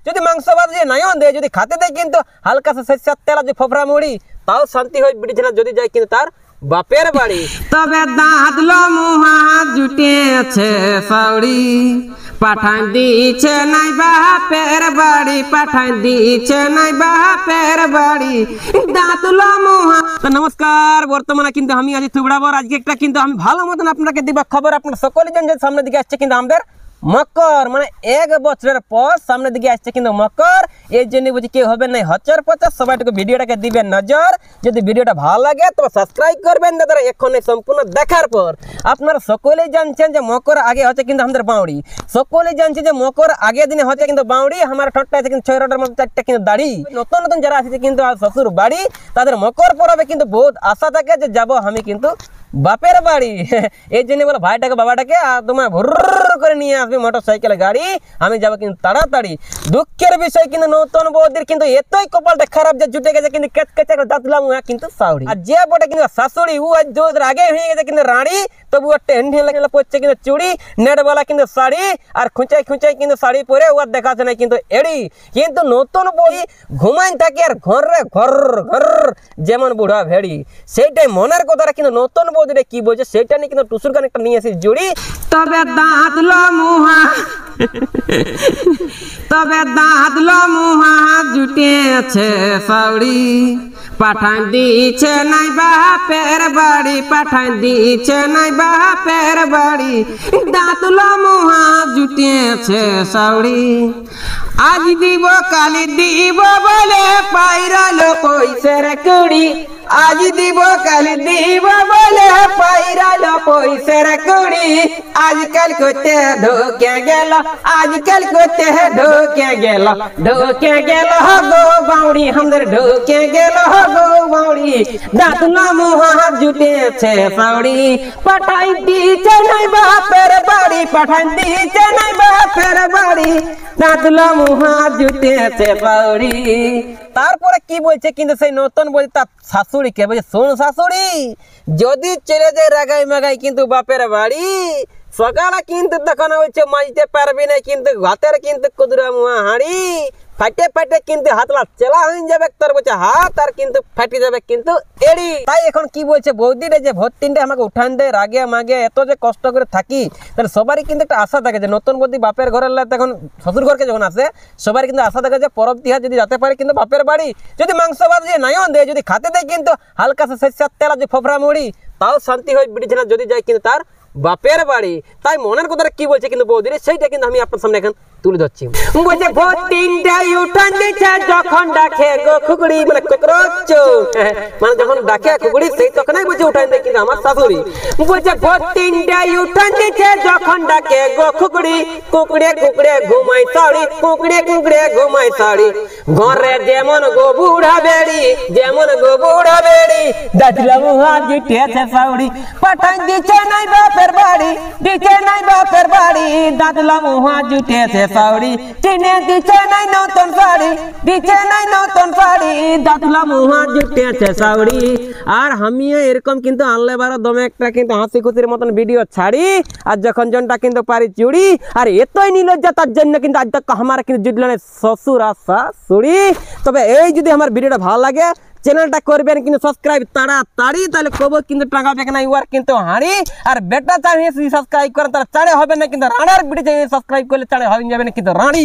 যদি মাংস ভাত যে নাইও দেয় যদি খাতে দেয় কিন্তু হালকা সে সরষের তেল যে ফোফরা মুড়ি তাও শান্তি হয় বিড়ি না যদি যায় কিন্তু তার বাপের বাড়ি। তবে দাঁতলো মুহা জুটেছে সাউরি পাঠান দিচ্ছে নাই বাপের বাড়ি পাঠান দিচ্ছে নাই বাপের বাড়ি দাঁতলো মুহা। তো নমস্কার, বর্তমানে কিন্তু আমি আছি থুবড়াবর। আজকে একটা কিন্তু আমি ভালো মতন আপনাকে দিবা খবর। আপনারা সকলে জানেন সামনে দিকে আসছে কিন্তু আমাদের মকর, মানে 1 বছরের পর সামনে দিকে আসছে কিন্তু মকর। এই জন্য বুঝি কেউ হবে না হচ্ছর পচার, সবাইটুকু ভিডিওটাকে দিবেন নজর। যদি ভিডিওটা ভালো লাগে তো সাবস্ক্রাইব করবেন দাদা এখন সম্পূর্ণ দেখার পর। আপনারা সকলেই জানছেন যে মকর আগে হচ্ছে কিন্তু আমাদের বাউড়ি, সকলেই জানছে যে মকর আগের দিনে হচ্ছে কিন্তু বাউড়ি। আমার ঠোঁটটা আছে কিন্তু 6টার মধ্যে 4টা কিন্তু দাড়ি। নতুন নতুন যারা আসছে কিন্তু শ্বশুর বাড়ি তাদের মকর পরবে কিন্তু বহুত আশা থাকে যে যাব আমি কিন্তু বাপের বাড়ি। এই জন্য বলে ভাইটাকে বাবাটাকে তোমার ভুর করে নিয়ে আসবে মোটরসাইকেলে গাড়ি, আমি যাবো কিন্তু তাড়াতাড়ি। দুঃখের বিষয় কিন্তু নতুন বৌদির কিন্তু এতই কপালটা খারাপ যে জুটে গেছে কিন্তু কেচকেচে দাঁতলাম কিন্তু শাশুড়ি। আর যে বটে কিন্তু শাশুড়ি ও আজ 2 দিন আগে হয়ে গেছে কিন্তু রানী, তবু টেন্ডি লাগলে পড়ছে কিন্তু চুড়ি নেটওয়ালা কিন্তু শাড়ি আর খুঁচাই খুঁচাই কিন্তু শাড়ি পরে ও আর দেখাচ্ছে না কিন্তু এড়ি। কিন্তু নতুন বই ঘুমাইন থাকে আর ঘরে ঘর ঘর যেমন বুড়া ভেড়ি, সেইটাই মনের কথাটা কিন্তু নতুন বৌদিটা কি বলছে সেটা নিয়ে কিন্তু টুসুর গান একটা নিয়ে এসেছি জুড়ি। তবে দাঁতলো মুহা তবে দাঁতলো মুহা জুটেছে সাউরি পাঠান দিচ্ছে নাই বাপের বাড়ি পাঠান দিচ্ছে নাই বাপের বাড়ি দাঁতলো মুহা জুটেছে সাউরি। আজ দিব কালি দিব বলে পাইরালো পয়সার কুড়ি, আজ দিব কালি দিব বলে পাইরালো পয়সার কুড়ি। আজকাল করতে ঢোকে গেল আজকাল করতে ঢোকে গেল গো বাউড়ি আমাদের ঢোকে গেল গো বাউড়ি দাঁতলো মুহা জুটেছে সাউরি পাঠাই দিচ্ছে নাই বাপের বাড়ি পাঠাই দিচ্ছে নাই বাপের বাড়ি দাঁতলো মুহা জুটেছে সাউরি। তারপরে কি বলছে কিন্তু সেই নতুন বলছে তার শাশুড়িকে বলছে, শোন শাশুড়ি যদি চলে যায় রাগাই মাগাই কিন্তু বাপের বাড়ি সকালে কিন্তু তখন হচ্ছে মাজতে পারবি না কিন্তু হাতের কিন্তু কুদরা মুহা হাঁড়ি ফাটে ফাটে কিন্তু হাতলা চেলা হয়ে যাবে তোর বলছে হাত আর কিন্তু ফাটে যাবে কিন্তু এড়ি। তাই এখন কি বলছে বৌদিরে যে ভোট 3টে আমাকে উঠান দেয় রাগে মাগে এত যে কষ্ট করে থাকি, তাহলে সবারই কিন্তু একটা আশা থাকে যে নতুন বৌদি বাপের ঘরের তখন শ্বশুর ঘরকে যখন আসে সবারই কিন্তু আশা থাকে যে পরব তিহার যদি যেতে পারে কিন্তু বাপের বাড়ি। যদি মাংস ভাত যে নাইও দেয় যদি খাতে দেয় কিন্তু হালকা সে সরষের তেল যে ফোফরা মুড়ি তাও শান্তি হয় বিড়ি না যদি যায় কিন্তু তার বাপের বাড়ি। তাই মনের কথাটা কি বলছে কিন্তু বৌদিরে সেইটা কিন্তু আমি আপনার সামনে এখন তুলে ধরছি। বলছে ভোট 3টায় উঠান দিচ্ছে যখন ডাকে গো খুকুড়ি, মানে ককরোচ মানে যখন ডাকে খুকুড়ি সেই তখনই বলছে উঠান দেয় কিন্তু আমার শাশুড়ি। বলছে ভোট 3টায় উঠান দিচ্ছে যখন ডাকে গো খুকুড়ি কুকুড়ে কুকুড়ে ঘুমাই শাড়ি কুকুড়ে কুকুড়ে ঘুমাই শাড়ি ঘরে যেমন গো বুড়া বেড়ি যেমন গো বুড়া বেড়ি দাঁতলো মুহা জুটেছে সাউরি পাঠান দিচ্ছে নাই বাপের বাড়ি দিচ্ছে নাই বাপের বাড়ি দাঁতলো মুহা জুটেছে সাউরি চিনে দিচ্ছে নাই নতুন শাড়ি দিচ্ছে নাই নতুন শাড়ি দাঁতলো মুহা জুটেছে সাউরি। আর আমিও এরকম কিন্তু আনলে বারো দমে একটা কিন্তু হাসি খুশির মতন ভিডিও ছাড়ি আর যখন জনটা কিন্তু পারি চুড়ি আর এতই নিলজ্জা তার জন্য কিন্তু আজ তক আমার কিন্তু জুটলো না শ্বশুর আর শাশুড়ি। তবে এই যদি আমার ভিডিওটা ভালো লাগে চ্যানেলটা করবেন কিন্তু সাবস্ক্রাইব তাড়াতাড়ি, তাহলে কবো কিন্তু টাকা দেখে না ইউর কিন্তু হাঁড়ি। আর বেটা চাইলে সাবস্ক্রাইব করেন তারা চাড়ে হবে না কিন্তু রানার ভিডিও সাবস্ক্রাইব করলে চাড়ে হয়ে যাবে না কিন্তু রানী।